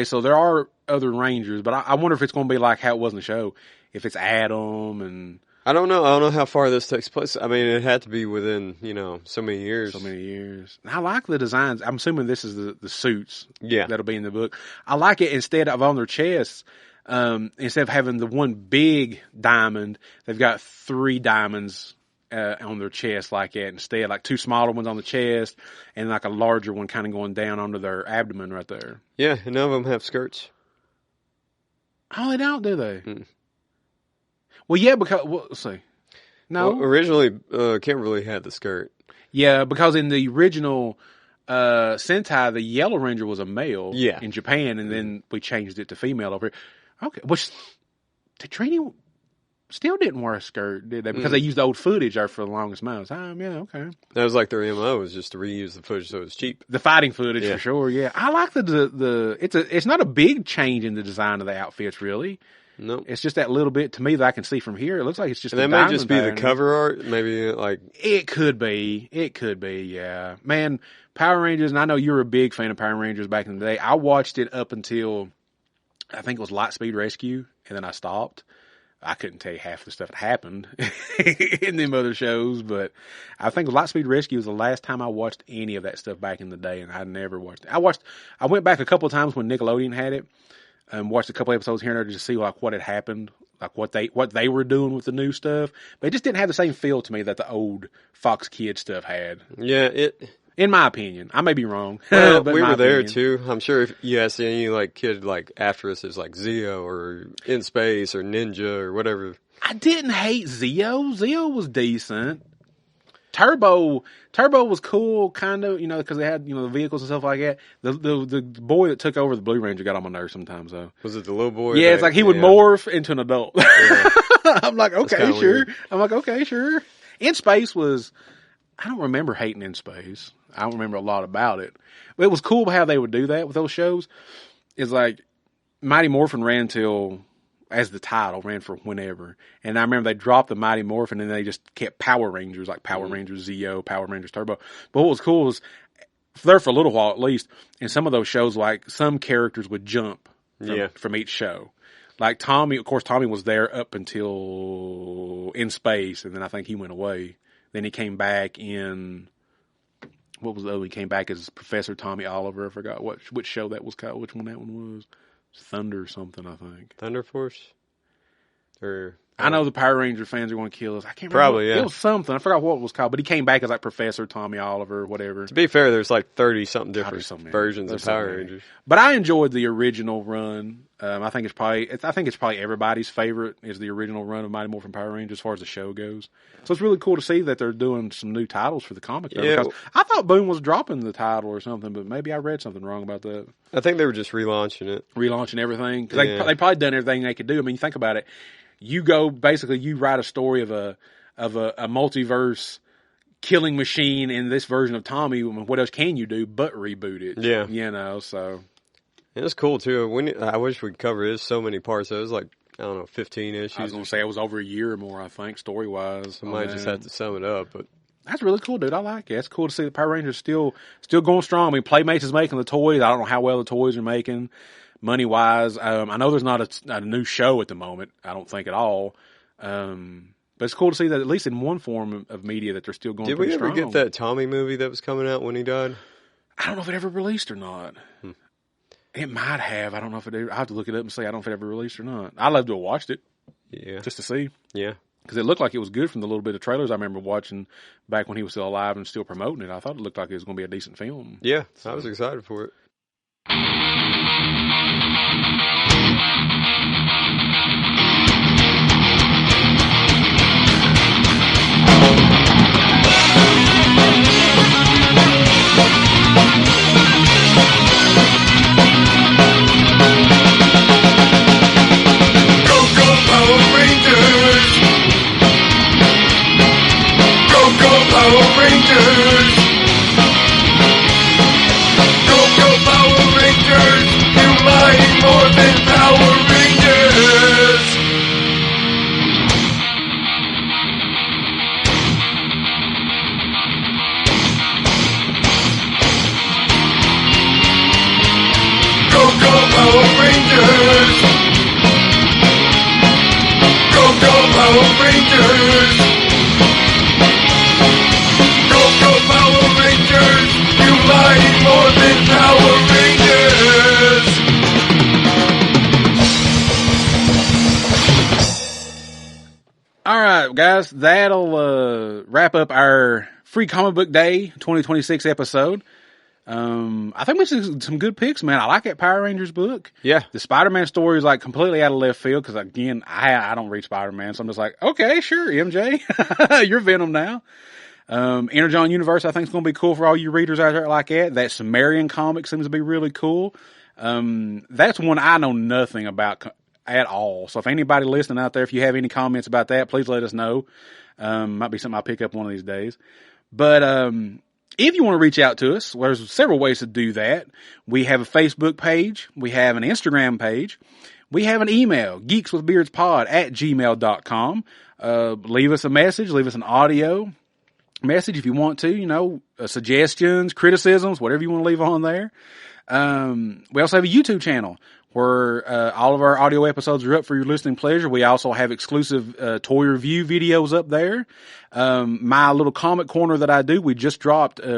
so there are other Rangers, but I wonder if it's going to be like how it was in the show. If it's Adam and. I don't know. I don't know how far this takes place. I mean, it had to be within, so many years. So many years. I like the designs. I'm assuming this is the suits that'll be in the book. I like it instead of on their chests. Instead of having the one big diamond, they've got 3 diamonds on their chest like that instead. Like 2 smaller ones on the chest and like a larger one kind of going down onto their abdomen right there. Yeah, and none of them have skirts. Oh, they don't, do they? Well, yeah, because, let's see. No. Well, originally, Kimberly had the skirt. Yeah, because in the original Sentai, the Yellow Ranger was a male in Japan, and then we changed it to female over here. Okay. Which, Trini still didn't wear a skirt, did they? Because they used old footage there for the longest amount of time. Yeah, okay. That was like their MO, was just to reuse the footage so it was cheap. The fighting footage, for sure, yeah. I like it's not a big change in the design of the outfits, really. No, it's just that little bit to me that I can see from here. It looks like it's just. And that may just be the cover art. Maybe like it could be. Yeah, man. Power Rangers, and I know you were a big fan of Power Rangers back in the day. I watched it up until I think it was Lightspeed Rescue, and then I stopped. I couldn't tell you half the stuff that happened in them other shows, but I think Lightspeed Rescue was the last time I watched any of that stuff back in the day, and I never watched it. I went back a couple of times when Nickelodeon had it. watched a couple episodes here and there just to see like what had happened, like what they were doing with the new stuff. But it just didn't have the same feel to me that the old Fox Kids stuff had. Yeah, in my opinion, I may be wrong. Well, but we were there opinion. too. I'm sure if you ask any like kid like after us, is like Zeo or In Space or Ninja or whatever. I didn't hate Zeo. Zeo was decent. Turbo was cool, kind of, because they had, the vehicles and stuff like that. The boy that took over the Blue Ranger got on my nerves sometimes, though. Was it the little boy? Yeah, it's like he would morph into an adult. Yeah. I'm like, okay, sure. Weird. I'm like, okay, sure. In Space was, I don't remember hating In Space. I don't remember a lot about it. But it was cool how they would do that with those shows. It's like, Mighty Morphin ran till, as the title, ran for whenever. And I remember they dropped the Mighty Morphin and they just kept Power Rangers, like Power Rangers Zeo, Power Rangers Turbo. But what was cool was, there for a little while at least, in some of those shows, like, some characters would jump from each show. Like Tommy, of course, Tommy was there up until In Space, and then I think he went away. Then he came back in, what was the other? He came back as Professor Tommy Oliver. I forgot which show that was called, which one that one was. Thunder something, I think. Thunder Force? I know the Power Ranger fans are going to kill us. I can't remember. Probably, yeah. It was something. I forgot what it was called, but he came back as like Professor Tommy Oliver, whatever. To be fair, there's like 30-something different versions of Power Rangers. But I enjoyed the original run. I think it's probably everybody's favorite is the original run of Mighty Morphin Power Rangers as far as the show goes. So it's really cool to see that they're doing some new titles for the comic. Yeah. Because I thought Boom was dropping the title or something, but maybe I read something wrong about that. I think they were just relaunching it. Relaunching everything. Because they probably done everything they could do. I mean, you think about it. You write a story of a multiverse killing machine in this version of Tommy. What else can you do but reboot it? Yeah. So. It was cool, too. I wish we could cover it. There's so many parts. It was like, I don't know, 15 issues. I was going to say it was over a year or more, I think, story-wise. I might just have to sum it up. But that's really cool, dude. I like it. It's cool to see the Power Rangers still going strong. I mean, Playmates is making the toys. I don't know how well the toys are making money-wise. I know there's not a new show at the moment. I don't think at all. But it's cool to see that at least in one form of media that they're still going pretty strong. Did we ever get that Tommy movie that was coming out when he died? I don't know if it ever released or not. It might have. I don't know if it ever. I'll have to look it up and see. I don't know if it ever released or not. I'd love to have watched it. Yeah. Just to see. Yeah. Because it looked like it was good from the little bit of trailers I remember watching back when he was still alive and still promoting it. I thought it looked like it was going to be a decent film. Yeah. I was excited for it. Guys, that'll wrap up our Free Comic Book Day 2026 episode. I think we see some good picks, man. I like that Power Rangers book. Yeah. The Spider-Man story is like completely out of left field because, again, I don't read Spider-Man, so I'm just like, okay, sure, MJ, you're Venom now. Energon Universe, I think, is going to be cool for all you readers out there like that. That Cimmerian comic seems to be really cool. That's one I know nothing about at all. So if anybody listening out there, if you have any comments about that, please let us know. Might be something I'll pick up one of these days. But if you want to reach out to us, well, there's several ways to do that. We have a Facebook page. We have an Instagram page. We have an email, geekswithbeardspod@gmail.com. Leave us a message. Leave us an audio message if you want to, suggestions, criticisms, whatever you want to leave on there. We also have a YouTube channel where all of our audio episodes are up for your listening pleasure. We also have exclusive toy review videos up there. My little comic corner that I do,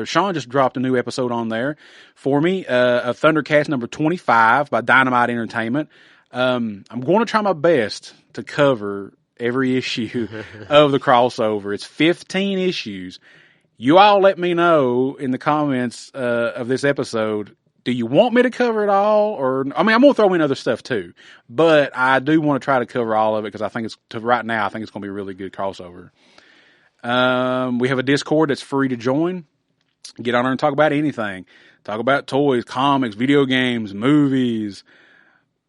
Sean just dropped a new episode on there for me, of Thundercats number 25 by Dynamite Entertainment. I'm going to try my best to cover every issue of the crossover. It's 15 issues. You all let me know in the comments of this episode, do you want me to cover it all? I'm going to throw in other stuff too, but I do want to try to cover all of it because I think right now, I think it's going to be a really good crossover. We have a Discord that's free to join. Get on there and talk about anything. Talk about toys, comics, video games, movies,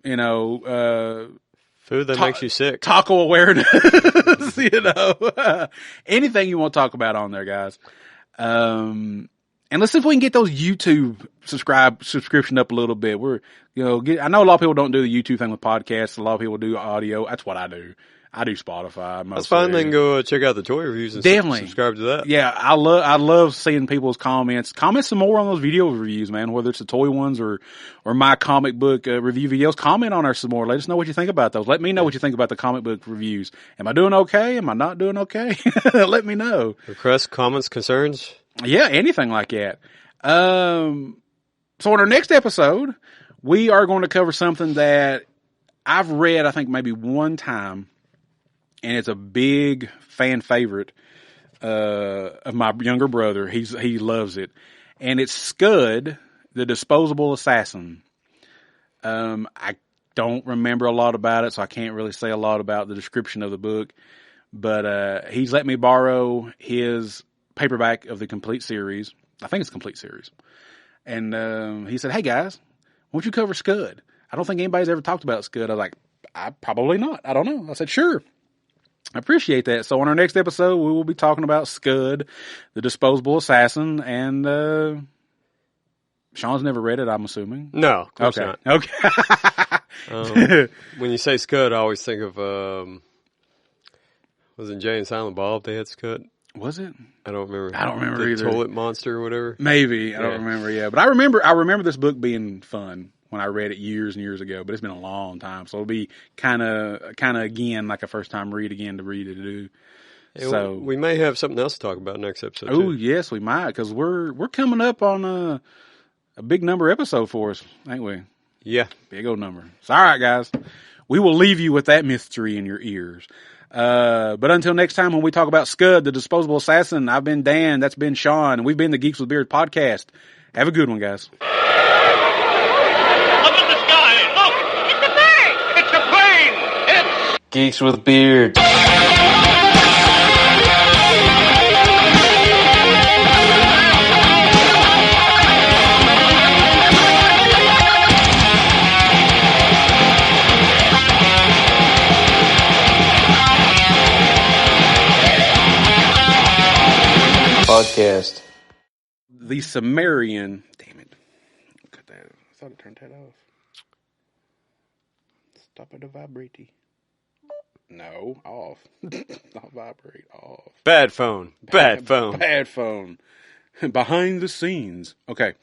food that makes you sick. Taco awareness, anything you want to talk about on there, guys. And let's see if we can get those YouTube subscription up a little bit. I know a lot of people don't do the YouTube thing with podcasts. A lot of people do audio. That's what I do. I do Spotify. That's fine. Then go check out the toy reviews and subscribe to that. Yeah, I love seeing people's comments. Comment some more on those video reviews, man. Whether it's the toy ones or my comic book review videos. Comment on there some more. Let us know what you think about those. Let me know what you think about the comic book reviews. Am I doing okay? Am I not doing okay? Let me know. Requests, comments, concerns. Yeah, anything like that. So in our next episode, we are going to cover something that I've read, I think maybe one time. And it's a big fan favorite of my younger brother. He loves it, and it's Scud, the Disposable Assassin. I don't remember a lot about it, so I can't really say a lot about the description of the book. But he's let me borrow his paperback of the complete series. I think it's a complete series. And he said, "Hey guys, won't you cover Scud? I don't think anybody's ever talked about Scud." I was like, "Probably not. I don't know." I said, "Sure." I appreciate that. So on our next episode, we will be talking about Scud, the Disposable Assassin, and Sean's never read it, I'm assuming. No, of course not. Okay. When you say Scud, I always think of was it Jay and Silent Bob they had Scud? Was it? I don't remember. I don't remember the either. Toilet Monster or whatever. Maybe. I don't remember. Yeah, but I remember this book being fun when I read it years and years ago, but it's been a long time. So it'll be kind of again, like a first time read again to read it to do. So we may have something else to talk about next episode. Oh, yes, we might, because we're coming up on a big number episode for us, ain't we? Yeah. Big old number. So, all right, guys. We will leave you with that mystery in your ears. But until next time when we talk about Scud, the Disposable Assassin, I've been Dan, that's been Sean, and we've been the Geeks with Beard podcast. Have a good one, guys. Geeks with Beard. Podcast. The Cimmerian. Damn it. Cut that. I thought it turned that off. Stop it to vibrate. No, off. Not vibrate, off. Bad phone. Bad phone. Bad phone. Behind the scenes. Okay.